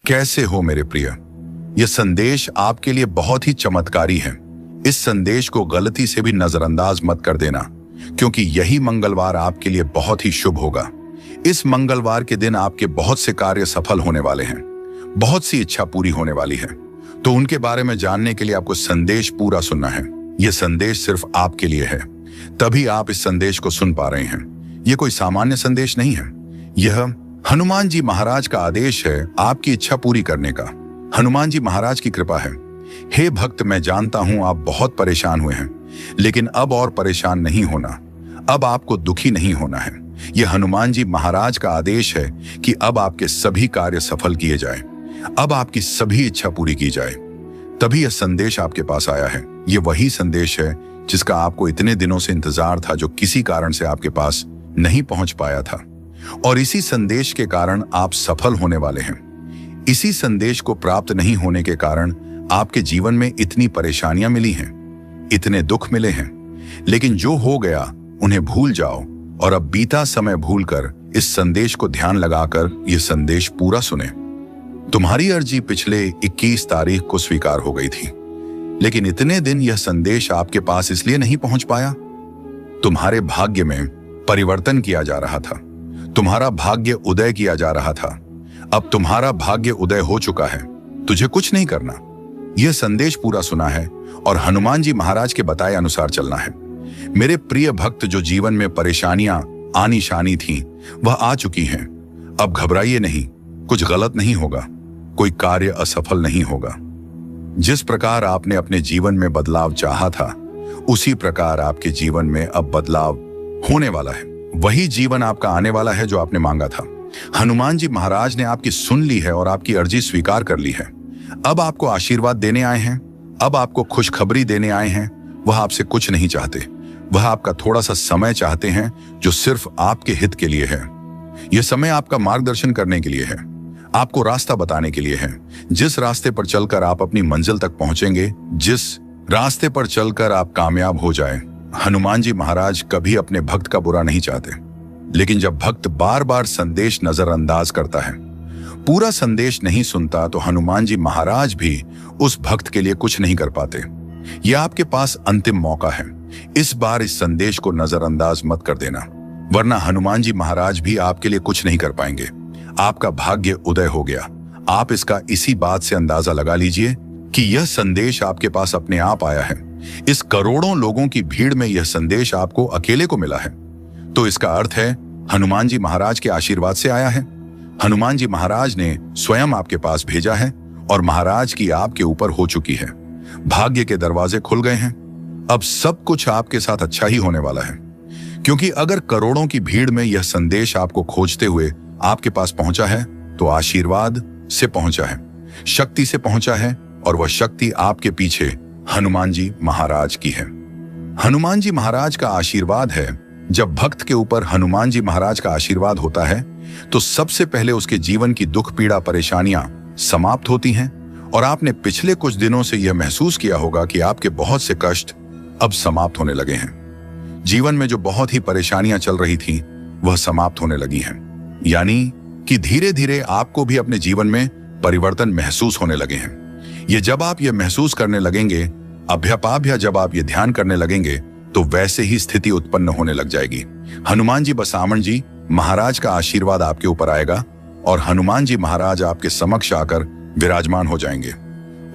कैसे हो मेरे प्रिय। यह संदेश आपके लिए बहुत ही चमत्कारी है। इस संदेश को गलती से भी नजरअंदाज मत कर देना, क्योंकि यही मंगलवार आपके लिए बहुत ही शुभ होगा। इस मंगलवार के दिन आपके बहुत से कार्य सफल होने वाले हैं, बहुत सी इच्छा पूरी होने वाली है। तो उनके बारे में जानने के लिए आपको संदेश पूरा सुनना है। यह संदेश सिर्फ आपके लिए है, तभी आप इस संदेश को सुन पा रहे हैं। यह कोई सामान्य संदेश नहीं है। यह हनुमान जी महाराज का आदेश है आपकी इच्छा पूरी करने का। हनुमान जी महाराज की कृपा है। हे भक्त, मैं जानता हूं आप बहुत परेशान हुए हैं, लेकिन अब और परेशान नहीं होना। अब आपको दुखी नहीं होना है। यह हनुमान जी महाराज का आदेश है कि अब आपके सभी कार्य सफल किए जाए, अब आपकी सभी इच्छा पूरी की जाए। तभी यह संदेश आपके पास आया है। यह वही संदेश है जिसका आपको इतने दिनों से इंतजार था, जो किसी कारण से आपके पास नहीं पहुंच पाया था। और इसी संदेश के कारण आप सफल होने वाले हैं। इसी संदेश को प्राप्त नहीं होने के कारण आपके जीवन में इतनी परेशानियां मिली हैं, इतने दुख मिले हैं। लेकिन जो हो गया उन्हें भूल जाओ और अब बीता समय भूलकर इस संदेश को ध्यान लगाकर यह संदेश पूरा सुने। तुम्हारी अर्जी पिछले 21 तारीख को स्वीकार हो गई थी, लेकिन इतने दिन यह संदेश आपके पास इसलिए नहीं पहुंच पाया। तुम्हारे भाग्य में परिवर्तन किया जा रहा था, तुम्हारा भाग्य उदय किया जा रहा था। अब तुम्हारा भाग्य उदय हो चुका है, तुझे कुछ नहीं करना। यह संदेश पूरा सुना है और हनुमान जी महाराज के बताए अनुसार चलना है। मेरे प्रिय भक्त, जो जीवन में परेशानियां आनी शानी थी वह आ चुकी हैं। अब घबराइए नहीं, कुछ गलत नहीं होगा, कोई कार्य असफल नहीं होगा। जिस प्रकार आपने अपने जीवन में बदलाव चाहा था, उसी प्रकार आपके जीवन में अब बदलाव होने वाला है। वही जीवन आपका आने वाला है जो आपने मांगा था। हनुमान जी महाराज ने आपकी सुन ली है और आपकी अर्जी स्वीकार कर ली है। अब आपको आशीर्वाद देने आए हैं, अब आपको खुशखबरी देने आए हैं। वह आपसे कुछ नहीं चाहते, वह आपका थोड़ा सा समय चाहते हैं, जो सिर्फ आपके हित के लिए है। यह समय आपका मार्गदर्शन करने के लिए है, आपको रास्ता बताने के लिए है। जिस रास्ते पर चलकर आप अपनी मंजिल तक पहुंचेंगे, जिस रास्ते पर चलकर आप कामयाब हो जाए। हनुमान जी महाराज कभी अपने भक्त का बुरा नहीं चाहते, लेकिन जब भक्त बार बार संदेश नजरअंदाज करता है, पूरा संदेश नहीं सुनता, तो हनुमान जी महाराज भी उस भक्त के लिए कुछ नहीं कर पाते। यह आपके पास अंतिम मौका है। इस बार इस संदेश को नजरअंदाज मत कर देना, वरना हनुमान जी महाराज भी आपके लिए कुछ नहीं कर पाएंगे। आपका भाग्य उदय हो गया। आप इसका इसी बात से अंदाजा लगा लीजिए कि यह संदेश आपके पास अपने आप आया है। इस करोड़ों लोगों की भीड़ में यह संदेश आपको अकेले को मिला है, तो इसका अर्थ है हनुमान जी महाराज के आशीर्वाद से आया है। हनुमान जी महाराज ने स्वयं आपके पास भेजा है और महाराज की आपके ऊपर हो चुकी है। भाग्य के दरवाजे खुल गए हैं। अब सब कुछ आपके साथ अच्छा ही होने वाला है, क्योंकि अगर करोड़ों की भीड़ में यह संदेश आपको खोजते हुए आपके पास पहुंचा है, तो आशीर्वाद से पहुंचा है, शक्ति से पहुंचा है, और वह शक्ति आपके पीछे हनुमान जी महाराज की है। हनुमान जी महाराज का आशीर्वाद है। जब भक्त के ऊपर हनुमान जी महाराज का आशीर्वाद होता है, तो सबसे पहले उसके जीवन की दुख पीड़ा परेशानियां समाप्त होती हैं। और आपने पिछले कुछ दिनों से यह महसूस किया होगा कि आपके बहुत से कष्ट अब समाप्त होने लगे हैं। जीवन में जो बहुत ही परेशानियां चल रही थी, वह समाप्त होने लगी हैं। यानी कि धीरे धीरे आपको भी अपने जीवन में परिवर्तन महसूस होने लगे हैं। ये जब आप ये महसूस करने लगेंगे, अभ्यापाभ्या जब आप ये ध्यान करने लगेंगे, तो वैसे ही स्थिति उत्पन्न होने लग जाएगी। हनुमान जी बसामन जी महाराज का आशीर्वाद आपके ऊपर आएगा और हनुमान जी महाराज आपके समक्ष आकर विराजमान हो जाएंगे।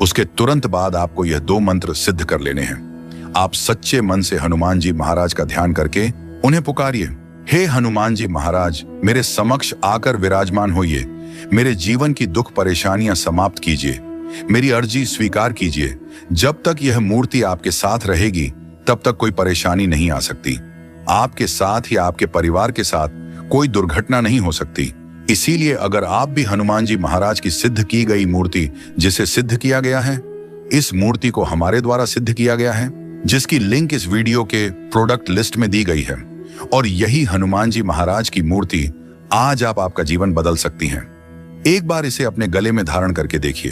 उसके तुरंत बाद आपको यह 2 मंत्र सिद्ध कर लेने हैं। आप सच्चे मन से हनुमान जी महाराज का ध्यान करके उन्हें पुकारिए। हे हनुमान जी महाराज, मेरे समक्ष आकर विराजमान होइए। मेरे जीवन की दुख परेशानियां समाप्त कीजिए। मेरी अर्जी स्वीकार कीजिए। जब तक यह मूर्ति आपके साथ रहेगी, तब तक कोई परेशानी नहीं आ सकती। आपके साथ या आपके परिवार के साथ कोई दुर्घटना नहीं हो सकती। इसीलिए अगर आप भी हनुमान जी महाराज की सिद्ध की गई मूर्ति, जिसे सिद्ध किया गया है, इस मूर्ति को हमारे द्वारा सिद्ध किया गया है, जिसकी लिंक इस वीडियो के प्रोडक्ट लिस्ट में दी गई है, और यही हनुमान जी महाराज की मूर्ति आज आप आपका जीवन बदल सकती हैं। एक बार इसे अपने गले में धारण करके देखिए,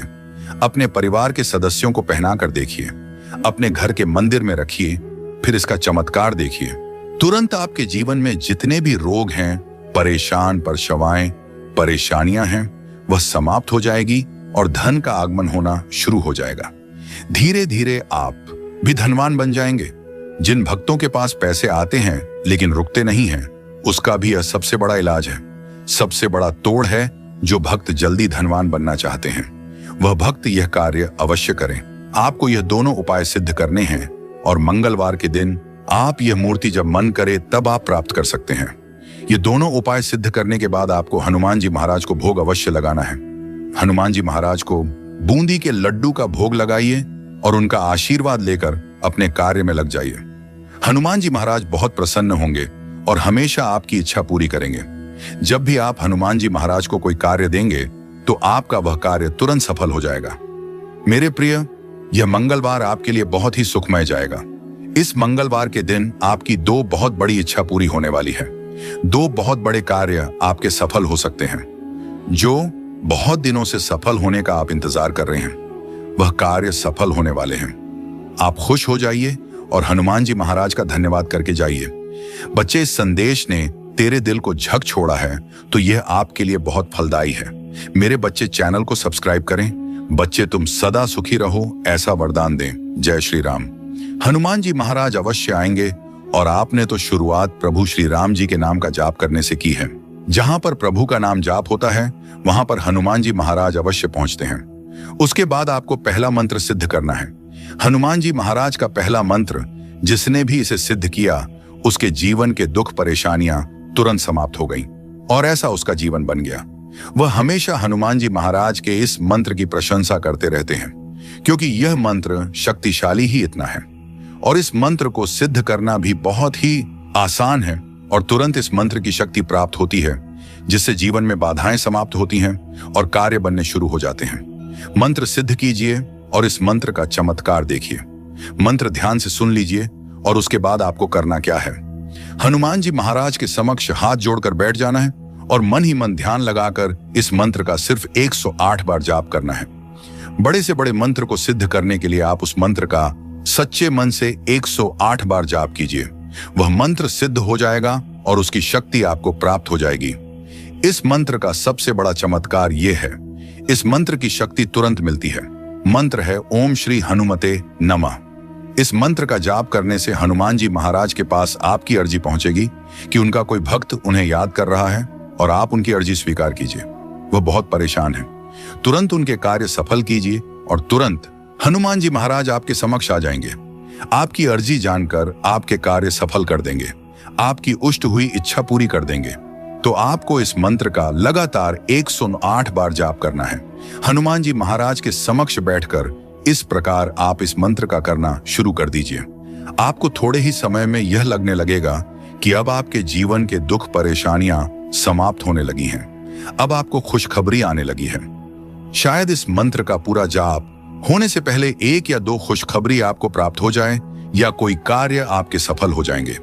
अपने परिवार के सदस्यों को पहना कर देखिए, अपने घर के मंदिर में रखिए, फिर इसका चमत्कार देखिए। तुरंत आपके जीवन में जितने भी रोग हैं, परेशान परछावाएं, परेशानियां हैं, वह समाप्त हो जाएगी और धन का आगमन होना शुरू हो जाएगा। धीरे धीरे आप भी धनवान बन जाएंगे। जिन भक्तों के पास पैसे आते हैं लेकिन रुकते नहीं हैं, उसका भी यह सबसे बड़ा इलाज है। सबसे बड़ा तोड़ है जो भक्त जल्दी धनवान बनना चाहते हैं, वह भक्त यह कार्य अवश्य करें। आपको यह दोनों उपाय सिद्ध करने हैं और मंगलवार के दिन आप यह मूर्ति जब मन करे तब आप प्राप्त कर सकते हैं। ये दोनों उपाय सिद्ध करने के बाद आपको हनुमान जी महाराज को भोग अवश्य लगाना है। हनुमान जी महाराज को बूंदी के लड्डू का भोग लगाइए और उनका आशीर्वाद लेकर अपने कार्य में लग जाइए। हनुमान जी महाराज बहुत प्रसन्न होंगे और हमेशा आपकी इच्छा पूरी करेंगे। जब भी आप हनुमान जी महाराज को कोई कार्य देंगे तो आपका वह कार्य तुरंत सफल हो जाएगा। मेरे प्रिय, यह मंगलवार आपके लिए बहुत ही सुखमय जाएगा। इस मंगलवार के दिन आपकी दो बहुत बड़ी इच्छा पूरी होने वाली है। दो बहुत बड़े कार्य आपके सफल हो सकते हैं। जो बहुत दिनों से सफल होने का आप इंतजार कर रहे हैं, वह कार्य सफल होने वाले हैं। आप खुश हो जाइए और हनुमान जी महाराज का धन्यवाद करके जाइए। बच्चे, इस संदेश ने तेरे दिल को झक छोड़ा है तो यह आपके लिए बहुत फलदायी है। मेरे बच्चे, चैनल को सब्सक्राइब करें। बच्चे, तुम सदा सुखी रहो, ऐसा वरदान दें। जय श्री राम। हनुमान जी महाराज अवश्य आएंगे और आपने तो शुरुआत प्रभु श्री राम जी के नाम का जाप करने से की है। जहां पर प्रभु का नाम जाप होता है वहां पर हनुमान जी महाराज अवश्य पहुंचते हैं। उसके बाद आपको पहला मंत्र सिद्ध करना है। हनुमान जी महाराज का पहला मंत्र, जिसने भी इसे सिद्ध किया उसके जीवन के दुख परेशानियां तुरंत समाप्त हो गईं और ऐसा उसका जीवन बन गया। वह हमेशा हनुमान जी महाराज के इस मंत्र की प्रशंसा करते रहते हैं, क्योंकि यह मंत्र शक्तिशाली ही इतना है और इस मंत्र को सिद्ध करना भी बहुत ही आसान है और तुरंत इस मंत्र की शक्ति प्राप्त होती है, जिससे जीवन में बाधाएं समाप्त होती हैं और कार्य बनने शुरू हो जाते हैं। मंत्र सिद्ध कीजिए और इस मंत्र का चमत्कार देखिए। मंत्र ध्यान से सुन लीजिए और उसके बाद आपको करना क्या है। हनुमान जी महाराज के समक्ष हाथ जोड़कर बैठ जाना है और मन ही मन ध्यान लगाकर इस मंत्र का सिर्फ 108 बार जाप करना है। बड़े से बड़े मंत्र को सिद्ध करने के लिए आप उस मंत्र का सच्चे मन से 108 बार जाप कीजिए। वह मंत्र सिद्ध हो जाएगा और उसकी शक्ति आपको प्राप्त हो जाएगी। इस मंत्र का सबसे बड़ा चमत्कार यह है, इस मंत्र की शक्ति तुरंत मिलती है। मंत्र है ओम श्री हनुमते नमः। इस मंत्र का जाप करने से हनुमान जी महाराज के पास आपकी अर्जी पहुंचेगी कि उनका कोई भक्त उन्हें याद कर रहा है और आप उनकी अर्जी स्वीकार कीजिए। वह बहुत परेशान है, तुरंत उनके कार्य सफल कीजिए और तुरंत हनुमान जी महाराज आपके समक्ष आ जाएंगे। आपकी अर्जी जानकर आपके कार्य सफल कर देंगे, आपकी उष्ट हुई इच्छा पूरी कर देंगे। तो आपको इस मंत्र का लगातार 108 बार जाप करना है। हनुमान जी महाराज के समक्ष बैठकर इस प्रकार आप इस मंत्र का करना शुरू कर दीजिए। आपको थोड़े ही समय में यह लगने लगेगा कि अब आपके जीवन के दुख परेशानियां समाप्त होने लगी हैं। अब आपको खुशखबरी आने लगी है। शायद इस मंत्र का पूरा जाप होने से पहले 1 या 2 खुशखबरी आपको प्राप्त हो जाए या कोई कार्य आपके सफल हो जाएंगे,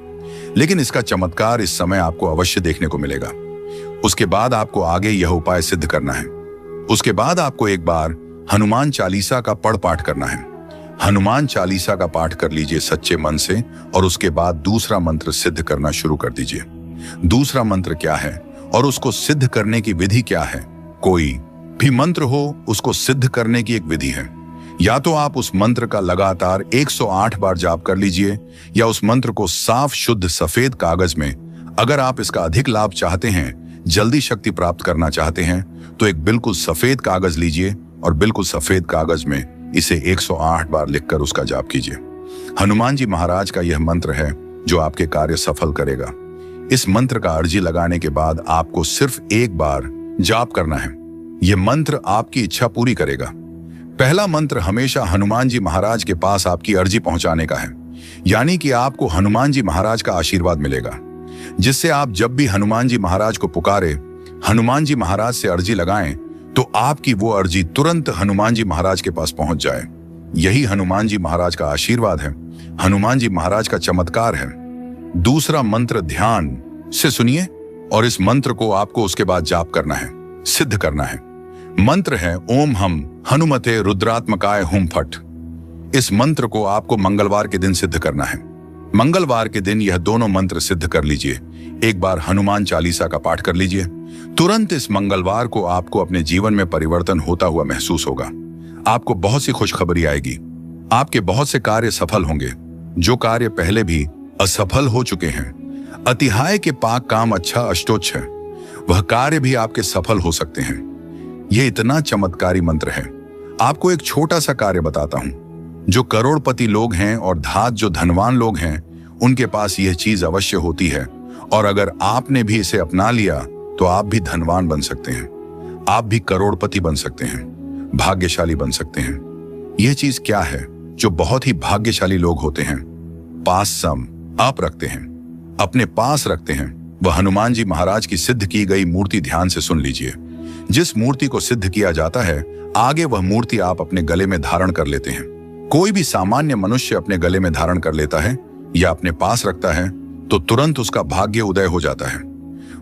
लेकिन इसका चमत्कार इस समय आपको अवश्य देखने को मिलेगा। उसके बाद आपको आगे यह उपाय सिद्ध करना है। उसके बाद आपको एक बार हनुमान चालीसा का पाठ करना है। हनुमान चालीसा का पाठ कर लीजिए सच्चे मन से और उसके बाद दूसरा मंत्र सिद्ध करना शुरू कर दीजिए। दूसरा मंत्र क्या है और उसको सिद्ध करने की विधि क्या है? कोई भी मंत्र हो, उसको सिद्ध करने की एक विधि है। या तो आप उस मंत्र का लगातार 108 बार जाप कर लीजिए या उस मंत्र को साफ शुद्ध सफेद कागज में, अगर आप इसका अधिक लाभ चाहते हैं, जल्दी शक्ति प्राप्त करना चाहते हैं, तो एक बिल्कुल सफेद कागज लीजिए और बिल्कुल सफेद कागज में इसे 108 बार लिखकर उसका जाप कीजिए। हनुमान जी महाराज का यह मंत्र है जो आपके कार्य सफल करेगा। इस मंत्र का अर्जी लगाने के बाद आपको सिर्फ एक बार जाप करना है। यह मंत्र आपकी इच्छा पूरी करेगा। पहला मंत्र हमेशा हनुमान जी महाराज के पास आपकी अर्जी पहुंचाने का है, यानी कि आपको हनुमान जी महाराज का आशीर्वाद मिलेगा, जिससे आप जब भी हनुमान जी महाराज को पुकारे, हनुमान जी महाराज से अर्जी लगाएं, तो आपकी वो अर्जी तुरंत हनुमान जी महाराज के पास पहुंच जाए। यही हनुमान जी महाराज का आशीर्वाद है, हनुमान जी महाराज का चमत्कार है। दूसरा मंत्र ध्यान से सुनिए और इस मंत्र को आपको उसके बाद जाप करना है, सिद्ध करना है। मंत्र है ओम हम हनुमते रुद्रात्मकाय हुम फट। इस मंत्र को आपको मंगलवार के दिन सिद्ध करना है। मंगलवार के दिन यह दोनों मंत्र सिद्ध कर लीजिए। एक बार हनुमान चालीसा का पाठ कर लीजिए तुरंत इस मंगलवार को आपको अपने जीवन में परिवर्तन होता हुआ महसूस होगा। आपको बहुत सी खुशखबरी आएगी। आपके बहुत से कार्य सफल होंगे, जो कार्य पहले भी असफल हो चुके हैं। अतिहाय के पाक काम अच्छा अष्टोच्च है, वह कार्य भी आपके सफल हो सकते हैं। यह इतना चमत्कारी मंत्र है। आपको एक छोटा सा कार्य बताता हूं। जो करोड़पति लोग हैं और धात जो धनवान लोग हैं, उनके पास यह चीज अवश्य होती है, और अगर आपने भी इसे अपना लिया तो आप भी धनवान बन सकते हैं। आप भी करोड़पति बन सकते हैं, भाग्यशाली बन सकते हैं। यह चीज क्या है जो बहुत ही भाग्यशाली लोग होते हैं? पास सम आप रखते हैं, अपने पास रखते हैं। वह हनुमान जी महाराज की सिद्ध की गई मूर्ति ध्यान से सुन लीजिए। जिस मूर्ति को सिद्ध किया जाता है, आगे वह मूर्ति आप अपने गले में धारण कर लेते हैं। कोई भी सामान्य मनुष्य अपने गले में धारण कर लेता है या अपने पास रखता है तो तुरंत उसका भाग्य उदय हो जाता है।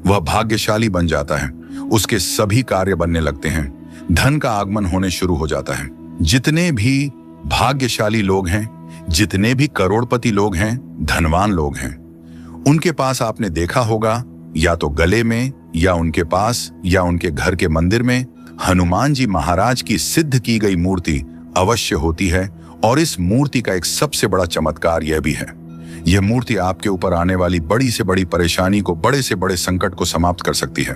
वह भाग्यशाली बन जाता है, उसके सभी कार्य बनने लगते हैं, धन का आगमन होने शुरू हो जाता है। जितने भी भाग्यशाली लोग हैं, जितने भी करोड़पति लोग हैं, धनवान लोग हैं, उनके पास आपने देखा होगा या तो गले में या उनके पास या उनके घर के मंदिर में हनुमान जी महाराज की सिद्ध की गई मूर्ति अवश्य होती है। और इस मूर्ति का एक सबसे बड़ा चमत्कार यह भी है, यह मूर्ति आपके ऊपर आने वाली बड़ी से बड़ी परेशानी को, बड़े से बड़े संकट को समाप्त कर सकती है।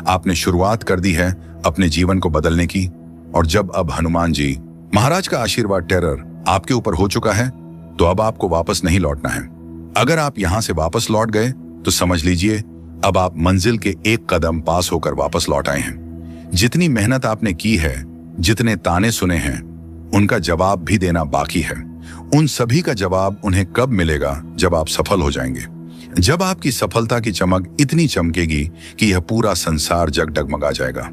आपने शुरुआत कर दी है अपने जीवन को बदलने की, और जब अब हनुमान जी महाराज का आशीर्वाद टेरर आपके ऊपर हो चुका है तो अब आपको वापस नहीं लौटना है। अगर आप यहां से वापस लौट गए तो समझ लीजिए अब आप मंजिल के एक कदम पास होकर वापस लौट आए हैं। जितनी मेहनत आपने की है, जितने ताने सुने हैं, उनका जवाब भी देना बाकी है। उन सभी का जवाब उन्हें कब मिलेगा? जब आप सफल हो जाएंगे। जब आपकी सफलता की चमक इतनी चमकेगी कि यह पूरा संसार जगमगा जाएगा।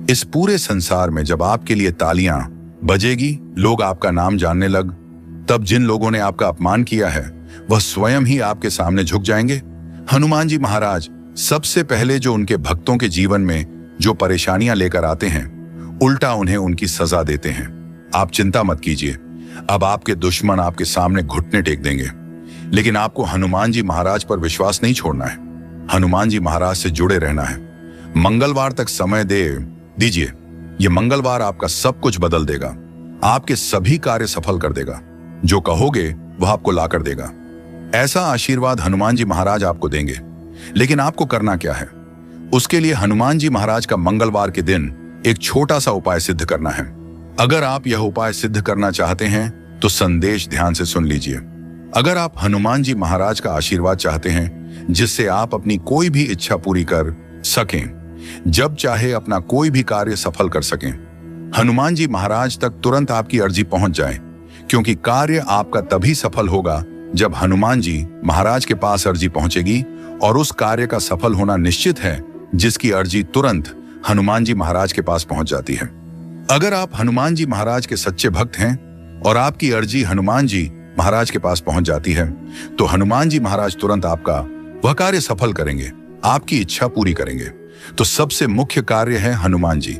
इस पूरे संसार में जब आपके लिए तालियां बजेगी, लोग आपका नाम जानने लग, तब जिन लोगों ने आपका अपमान किया है वह स्वयं ही आपके सामने झुक जाएंगे। हनुमान जी महाराज सबसे पहले जो उनके भक्तों के जीवन में जो परेशानियां लेकर आते हैं, उल्टा उन्हें उनकी सजा देते हैं। आप चिंता मत कीजिए, अब आपके दुश्मन आपके सामने घुटने टेक देंगे। लेकिन आपको हनुमान जी महाराज पर विश्वास नहीं छोड़ना है, हनुमान जी महाराज से जुड़े रहना है। मंगलवार तक समय दीजिए। यह मंगलवार आपका सब कुछ बदल देगा, आपके सभी कार्य सफल कर देगा। जो कहोगे वह आपको ला कर देगा। ऐसा आशीर्वाद हनुमान जी महाराज आपको देंगे। लेकिन आपको करना क्या है? उसके लिए हनुमान जी महाराज का मंगलवार के दिन एक छोटा सा उपाय सिद्ध करना है। अगर आप यह उपाय सिद्ध करना चाहते हैं तो संदेश ध्यान से सुन लीजिए। अगर आप हनुमान जी महाराज का आशीर्वाद चाहते हैं जिससे आप अपनी कोई भी इच्छा पूरी कर सकें, जब चाहे अपना कोई भी कार्य सफल कर सकें, हनुमान जी महाराज तक तुरंत आपकी अर्जी पहुंच जाए, क्योंकि कार्य आपका तभी सफल होगा जब हनुमान जी महाराज के पास अर्जी पहुंचेगी। और उस कार्य का सफल होना निश्चित है जिसकी अर्जी तुरंत हनुमान जी महाराज के पास पहुंच जाती है। अगर आप हनुमान जी महाराज के सच्चे भक्त हैं और आपकी अर्जी हनुमान जी महाराज के पास पहुंच जाती है, तो हनुमान जी महाराज तुरंत आपका वह कार्य सफल करेंगे, आपकी इच्छा पूरी करेंगे। तो सबसे मुख्य कार्य है हनुमान जी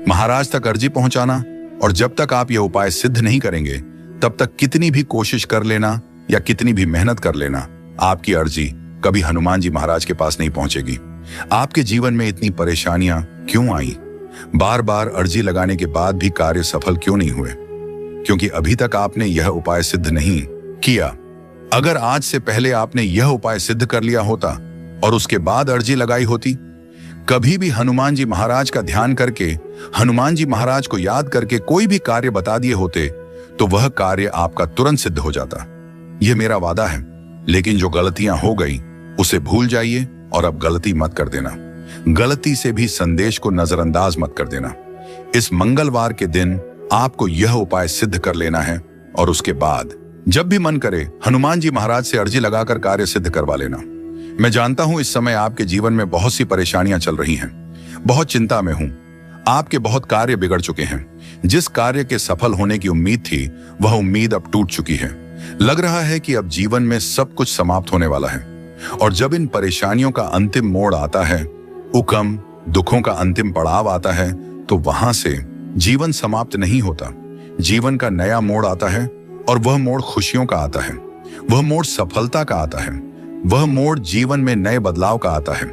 महाराज तक अर्जी पहुंचाना। और जब तक आप यह उपाय सिद्ध नहीं करेंगे, तब तक कितनी भी कोशिश कर लेना या कितनी भी मेहनत कर लेना, आपकी अर्जी कभी हनुमान जी महाराज के पास नहीं पहुंचेगी। आपके जीवन में इतनी परेशानियां क्यों आई? बार बार अर्जी लगाने के बाद भी कार्य सफल क्यों नहीं हुए? क्योंकि अभी तक आपने यह उपाय सिद्ध नहीं किया। अगर आज से पहले आपने यह उपाय सिद्ध कर लिया होता और उसके बाद अर्जी लगाई होती, कभी भी हनुमान जी महाराज का ध्यान करके, हनुमान जी महाराज को याद करके कोई भी कार्य बता दिए होते, तो वह कार्य आपका तुरंत सिद्ध हो जाता। यह मेरा वादा है। लेकिन जो गलतियां हो गई उसे भूल जाइए और अब गलती मत कर देना। गलती से भी संदेश को नजरअंदाज मत कर देना। इस मंगलवार के दिन आपको यह उपाय सिद्ध कर लेना है और उसके बाद जब भी मन करे हनुमान जी महाराज से अर्जी लगाकर कार्य सिद्ध करवा लेना। मैं जानता हूं इस समय आपके जीवन में बहुत सी परेशानियां चल रही हैं, बहुत चिंता में हूं। आपके बहुत कार्य बिगड़ चुके हैं। जिस कार्य के सफल होने की उम्मीद थी, वह उम्मीद अब टूट चुकी है। लग रहा है कि अब जीवन में सब कुछ समाप्त होने वाला है। और जब इन परेशानियों का अंतिम मोड़ आता है, उकम दुखों का अंतिम पड़ाव आता है, तो वहां से जीवन समाप्त नहीं होता। जीवन का नया मोड़ आता है और वह मोड़ खुशियों का आता है, वह मोड़ सफलता का आता है, वह मोड़ जीवन में नए बदलाव का आता है,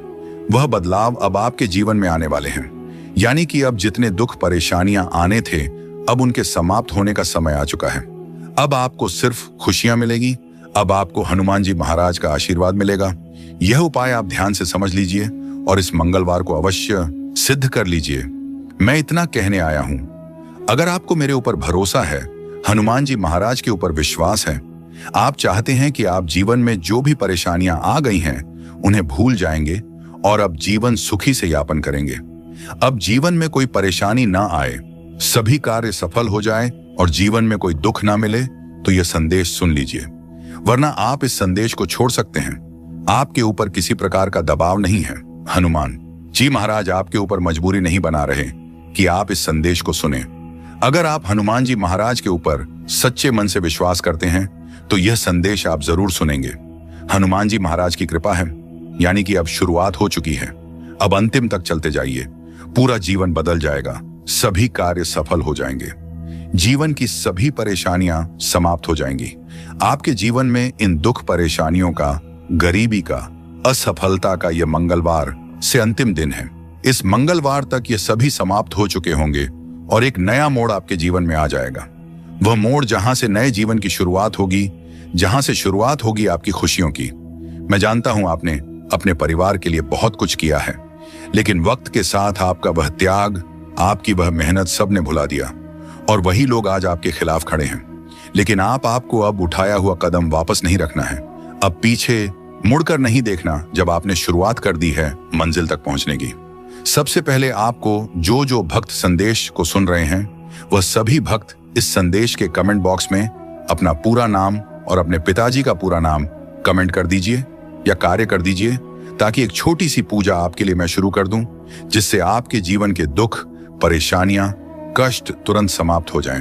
वह बदलाव अब आपके जीवन में आने वाले हैं। यानी कि अब जितने दुख परेशानियां आने थे, अब उनके समाप्त होने का समय आ चुका है। अब आपको सिर्फ खुशियां मिलेगी। अब आपको हनुमान जी महाराज का आशीर्वाद मिलेगा। यह उपाय आप ध्यान से समझ लीजिए और इस मंगलवार को अवश्य सिद्ध कर लीजिए। मैं इतना कहने आया हूं, अगर आपको मेरे ऊपर भरोसा है, हनुमान जी महाराज के ऊपर विश्वास है, आप चाहते हैं कि आप जीवन में जो भी परेशानियां आ गई हैं उन्हें भूल जाएंगे और अब जीवन सुखी से यापन करेंगे। अब जीवन में कोई परेशानी ना आए, सभी कार्य सफल हो जाए और जीवन में कोई दुख ना मिले, तो यह संदेश सुन लीजिए। वरना आप इस संदेश को छोड़ सकते हैं। आपके ऊपर किसी प्रकार का दबाव नहीं है। हनुमान जी महाराज आपके ऊपर मजबूरी नहीं बना रहे कि आप इस संदेश को सुने। अगर आप हनुमान जी महाराज के ऊपर सच्चे मन से विश्वास करते हैं तो यह संदेश आप जरूर सुनेंगे। हनुमान जी महाराज की कृपा है, यानी कि अब शुरुआत हो चुकी है। अब अंतिम तक चलते जाइए, पूरा जीवन बदल जाएगा, सभी कार्य सफल हो जाएंगे, जीवन की सभी परेशानियां समाप्त हो जाएंगी। आपके जीवन में इन दुख परेशानियों का, गरीबी का, असफलता का यह मंगलवार से अंतिम दिन है। इस मंगलवार तक ये सभी समाप्त हो चुके होंगे और एक नया मोड़ आपके जीवन में आ जाएगा। वह मोड़ जहां से नए जीवन की शुरुआत होगी, जहां से शुरुआत होगी आपकी खुशियों की। मैं जानता हूं आपने अपने परिवार के लिए बहुत कुछ किया है, लेकिन वक्त के साथ आपका वह त्याग, आपकी वह मेहनत सब ने भुला दिया और वही लोग आज आपके खिलाफ खड़े हैं। लेकिन आपको अब उठाया हुआ कदम वापस नहीं रखना है। अब पीछे मुड़कर नहीं देखना जब आपने शुरुआत कर दी है मंजिल तक पहुंचने की। सबसे पहले आपको जो भक्त संदेश को सुन रहे हैं, वह सभी भक्त इस संदेश के कमेंट बॉक्स में अपना पूरा नाम और अपने पिताजी का पूरा नाम कमेंट कर दीजिए या कार्य कर दीजिए, ताकि एक छोटी सी पूजा आपके लिए मैं शुरू कर दूं, जिससे आपके जीवन के दुख, परेशानियां, कष्ट तुरंत समाप्त हो जाएं।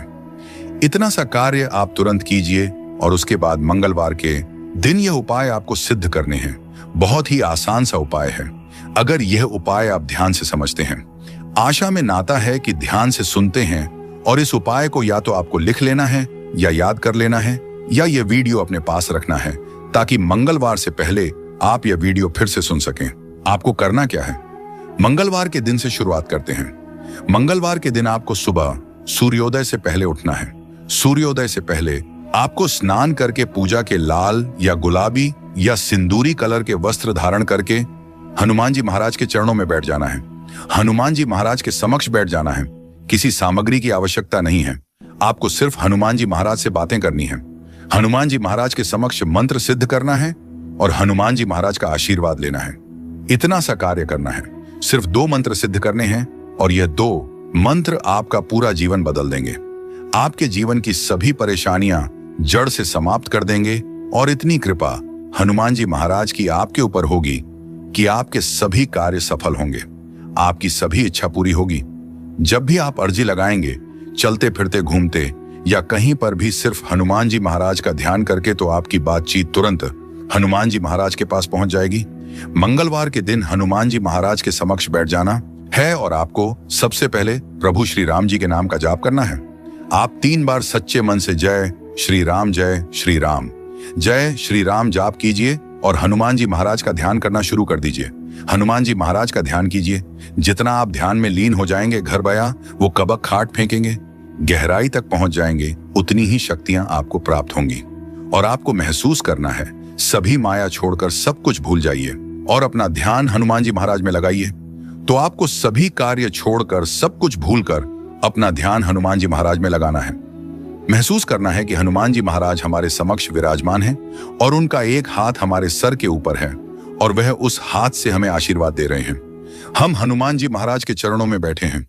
इतना सा कार्य आप तुरंत कीजिए और उसके बाद मंगलवार के दिन यह उपाय आपको सिद्ध करने हैं। बहुत ही आसान सा उपाय है, अगर यह उपाय आप ध्यान से समझते हैं। आशा में नाता है कि ध्यान से सुनते हैं और इस उपाय को या तो आपको लिख लेना है या याद कर लेना है या यह वीडियो अपने पास रखना है, ताकि मंगलवार से पहले आप यह वीडियो फिर से सुन सकें। आपको करना क्या है, मंगलवार के दिन से शुरुआत करते हैं। मंगलवार के दिन आपको सुबह सूर्योदय से पहले उठना है। सूर्योदय से पहले आपको स्नान करके पूजा के लाल या गुलाबी या सिंदूरी कलर के वस्त्र धारण करके हनुमान जी महाराज के चरणों में बैठ जाना है। हनुमान जी महाराज के समक्ष बैठ जाना है। किसी सामग्री की आवश्यकता नहीं है, आपको सिर्फ हनुमान जी महाराज से बातें करनी है। हनुमान जी महाराज के समक्ष मंत्र सिद्ध करना है और हनुमान जी महाराज का आशीर्वाद लेना है। इतना सा कार्य करना है। सिर्फ 2 मंत्र सिद्ध करने हैं और यह 2 मंत्र आपका पूरा जीवन बदल देंगे। आपके जीवन की सभी परेशानियां जड़ से समाप्त कर देंगे और इतनी कृपा हनुमान जी महाराज की आपके ऊपर होगी कि आपके सभी कार्य सफल होंगे, आपकी सभी इच्छा पूरी होगी। जब भी आप अर्जी लगाएंगे, चलते फिरते घूमते या कहीं पर भी सिर्फ हनुमान जी महाराज का ध्यान करके, तो आपकी बातचीत तुरंत हनुमान जी महाराज के पास पहुंच जाएगी। मंगलवार के दिन हनुमान जी महाराज के समक्ष बैठ जाना है और आपको सबसे पहले प्रभु श्री राम जी के नाम का जाप करना है। आप 3 बार सच्चे मन से जय श्री राम जय श्री राम जाप कीजिए और हनुमान जी महाराज का ध्यान करना शुरू कर दीजिए। हनुमान जी महाराज का ध्यान कीजिए। जितना आप ध्यान में लीन हो जाएंगे, घर बया वो कबक खाट फेंकेंगे, गहराई तक पहुंच जाएंगे, उतनी ही शक्तियां आपको प्राप्त होंगी। और आपको महसूस करना है, सभी माया छोड़कर सब कुछ भूल जाइए और अपना ध्यान हनुमान जी महाराज में लगाइए। तो आपको सभी कार्य छोड़कर, सब कुछ भूलकर अपना ध्यान हनुमान जी महाराज में लगाना है। महसूस करना है कि हनुमान जी महाराज हमारे समक्ष विराजमान हैं और उनका एक हाथ हमारे सर के ऊपर है और वह उस हाथ से हमें आशीर्वाद दे रहे हैं। हम हनुमान जी महाराज के चरणों में बैठे हैं